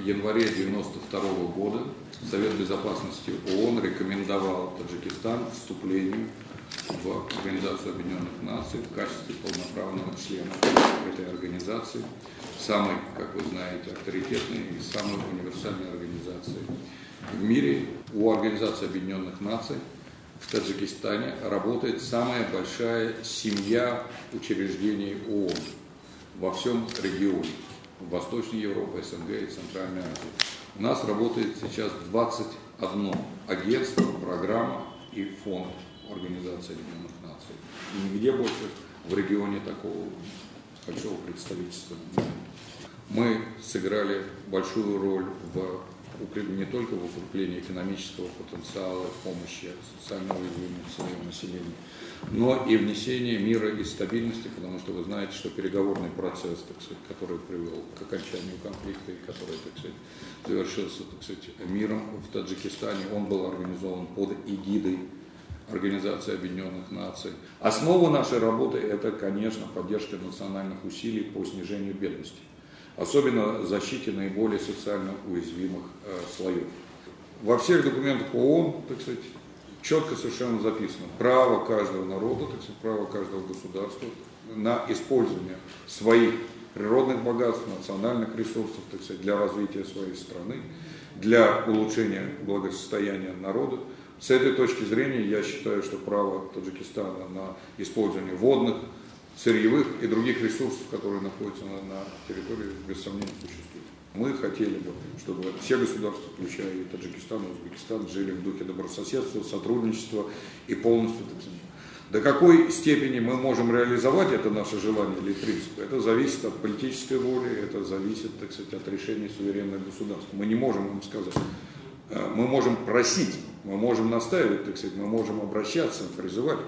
январе 1992 года Совет Безопасности ООН рекомендовал Таджикистан к вступлению в Организацию Объединенных Наций в качестве полноправного члена этой организации, самой, как вы знаете, авторитетной и самой универсальной организации в мире. У Организации Объединенных Наций в Таджикистане работает самая большая семья учреждений ООН во всем регионе, в Восточной Европе, СНГ и Центральной Азии. У нас работает сейчас 21 агентство, программа и фонд Организации Объединенных Наций. И нигде больше в регионе такого большого представительства нет. Мы сыграли большую роль не только в укреплении экономического потенциала, помощи социально уязвимым слоям населения, но и внесении мира и стабильности, потому что вы знаете, что переговорный процесс, так сказать, который привел к окончанию конфликта и который, так сказать, завершился, так сказать, миром в Таджикистане, он был организован под эгидой Организации Объединенных Наций. Основа нашей работы – это, конечно, поддержка национальных усилий по снижению бедности, особенно защите наиболее социально уязвимых слоев. Во всех документах ООН, так сказать, четко совершенно записано право каждого народа, так сказать, право каждого государства на использование своих природных богатств, национальных ресурсов, так сказать, для развития своей страны, для улучшения благосостояния народа. С этой точки зрения я считаю, что право Таджикистана на использование водных, сырьевых и других ресурсов, которые находятся на территории, без сомнения существует. Мы хотели бы, чтобы все государства, включая и Таджикистан, и Узбекистан, жили в духе добрососедства, сотрудничества и полностью. До какой степени мы можем реализовать это наше желание или принцип, это зависит от политической воли, это зависит, так сказать, от решения суверенных государств. Мы не можем им сказать. Мы можем просить, мы можем настаивать, так сказать, мы можем обращаться, призывать.